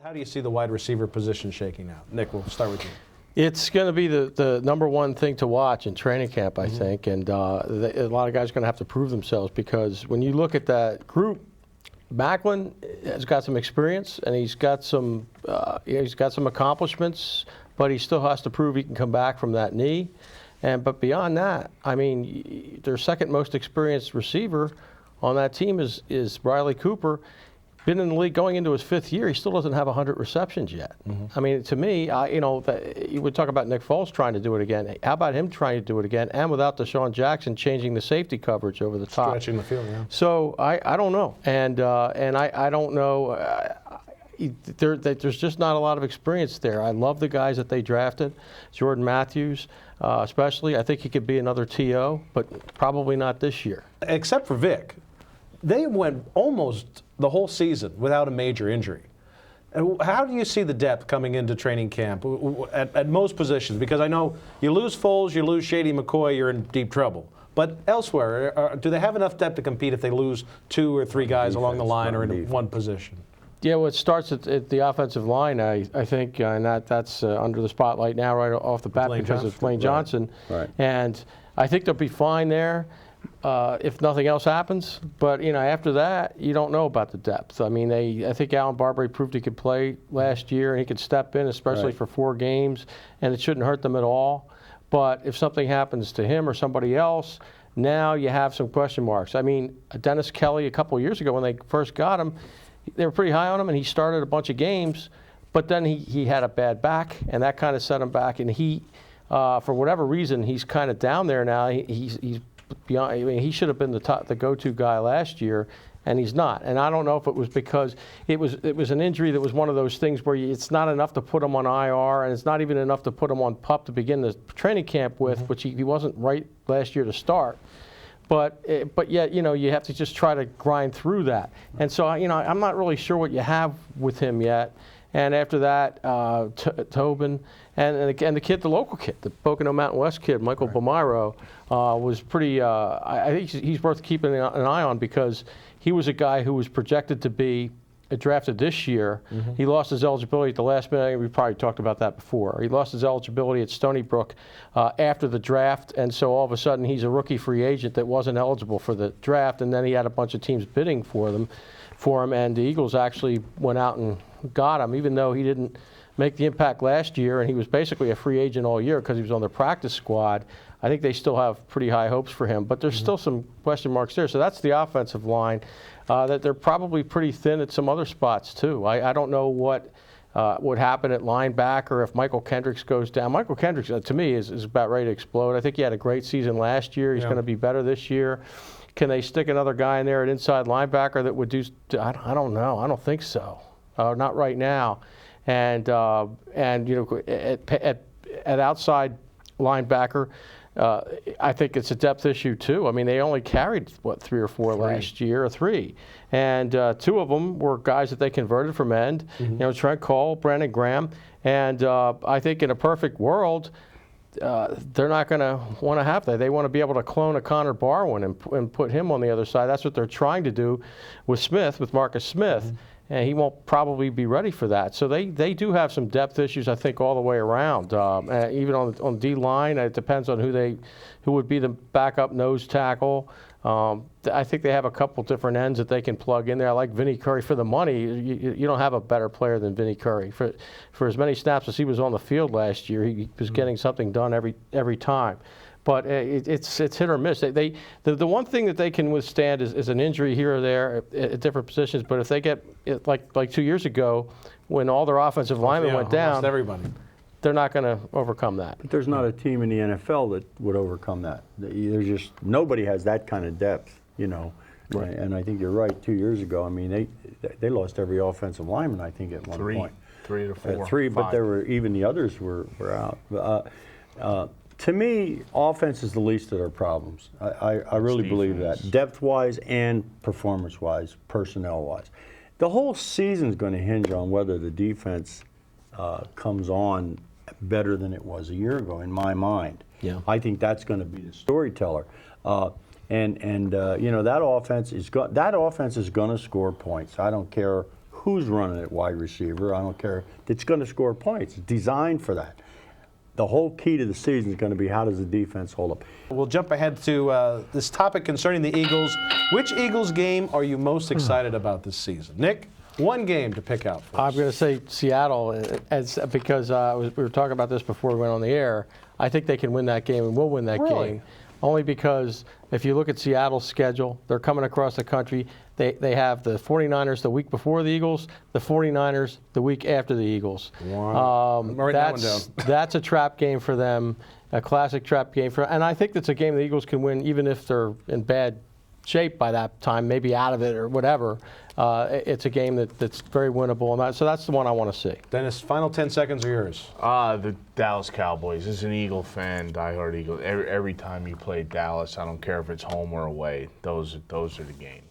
How do you see the wide receiver position shaking out? Nick, we'll start with you. It's going to be the number one thing to watch in training camp, I think, and a lot of guys are going to have to prove themselves, because when you look at that group, Macklin has got some experience and he's got some accomplishments, but he still has to prove he can come back from that knee. But beyond that, I mean, their second most experienced receiver on that team is Riley Cooper. Been in the league going into his 5th year. He still doesn't have 100 receptions yet. I mean, to me, you would talk about Nick Foles trying to do it again. How about him trying to do it again, and without Deshaun Jackson changing the safety coverage over the top? Stretching the field, yeah. So I don't know, and I don't know. There's just not a lot of experience there. I love the guys that they drafted, Jordan Matthews, especially. I think he could be another TO, but probably not this year. Except for Vic. They went almost the whole season without a major injury. How do you see the depth coming into training camp at most positions? Because I know you lose Foles, you lose Shady McCoy, you're in deep trouble. But elsewhere, do they have enough depth to compete if they lose 2 or 3 guys along the line or in one position? Yeah, well, it starts at the offensive line, I think, and that's under the spotlight now right off the bat because of Lane Johnson. Right. And I think they'll be fine there. If nothing else happens, but after that, you don't know about the depth. I mean, I think Alan Barberry proved he could play last year, and he could step in, especially for 4 games, and it shouldn't hurt them at all. But if something happens to him or somebody else, now you have some question marks. I mean, Dennis Kelly a couple of years ago when they first got him, they were pretty high on him, and he started a bunch of games, but then he had a bad back, and that kind of set him back. And he, for whatever reason, he's kind of down there now. He's beyond. I mean, he should have been the go-to guy last year, and he's not. And I don't know if it was because it was an injury that was one of those things where it's not enough to put him on IR, and it's not even enough to put him on PUP to begin the training camp with, which he wasn't right last year to start. But yet, you have to just try to grind through that. And so, I'm not really sure what you have with him yet. And after that, Tobin and the kid, the local kid, the Pocono Mountain West kid, Michael Bomiro, was pretty. I think he's worth keeping an eye on, because he was a guy who was projected to be drafted this year. He lost his eligibility at the last minute. We probably talked about that before. He lost his eligibility at Stony Brook after the draft, and so all of a sudden he's a rookie free agent that wasn't eligible for the draft, and then he had a bunch of teams bidding for him, and the Eagles actually went out and got him, even though he didn't make the impact last year, and he was basically a free agent all year because he was on the practice squad. I think they still have pretty high hopes for him, but there's still some question marks there. So that's the offensive line. That they're probably pretty thin at some other spots too. I don't know what would happen at linebacker if Michael Kendricks goes down. Michael Kendricks, to me, is about ready to explode. I think he had a great season last year. He's going to be better this year. Can they stick another guy in there at inside linebacker that would do? I don't know. I don't think so. Not right now. And at outside linebacker, I think it's a depth issue too. I mean, they only carried 3 or 4 last year, or 3, and 2 of them were guys that they converted from end. Trent Cole, Brandon Graham, and I think in a perfect world, they're not going to want to have that. They want to be able to clone a Connor Barwin and put him on the other side. That's what they're trying to do with Marcus Smith. And he won't probably be ready for that. So they do have some depth issues, I think, all the way around. Even on D-line, it depends on who would be the backup nose tackle. I think they have a couple different ends that they can plug in there. I like Vinnie Curry for the money. You don't have a better player than Vinnie Curry. For as many snaps as he was on the field last year, he was getting something done every time. But it's hit or miss. The one thing that they can withstand is an injury here or there at different positions. But if they get like 2 years ago, when all their offensive linemen went down, everybody, they're not going to overcome that. But there's not a team in the NFL that would overcome that. There's just nobody has that kind of depth, Right. And I think you're right. 2 years ago, I mean, they lost every offensive lineman, I think, at one point. 3 to 4. 3, 5. But there were even the others were out. To me, offense is the least of their problems. I really believe that, depth-wise and performance-wise, personnel-wise. The whole season's going to hinge on whether the defense comes on better than it was a year ago, in my mind. Yeah. I think that's going to be the storyteller. That offense is going to score points. I don't care who's running at wide receiver. I don't care. It's going to score points. It's designed for that. The whole key to the season is going to be how does the defense hold up. We'll jump ahead to this topic concerning the Eagles. Which Eagles game are you most excited about this season? Nick, one game to pick out for us. I'm going to say Seattle, because we were talking about this before we went on the air. I think they can win that game and will win that game. Only because if you look at Seattle's schedule, they're coming across the country. They have the 49ers the week before the Eagles, the 49ers the week after the Eagles. Wow. I'm writing that one down. That's a trap game for them, a classic trap game for. And I think that's a game the Eagles can win even if they're in bad shape by that time, maybe out of it or whatever. It's a game that's very winnable, and so that's the one I want to see. Dennis, final 10 seconds are yours. The Dallas Cowboys. As an Eagle fan, diehard Eagle, every time you play Dallas, I don't care if it's home or away, those are the games.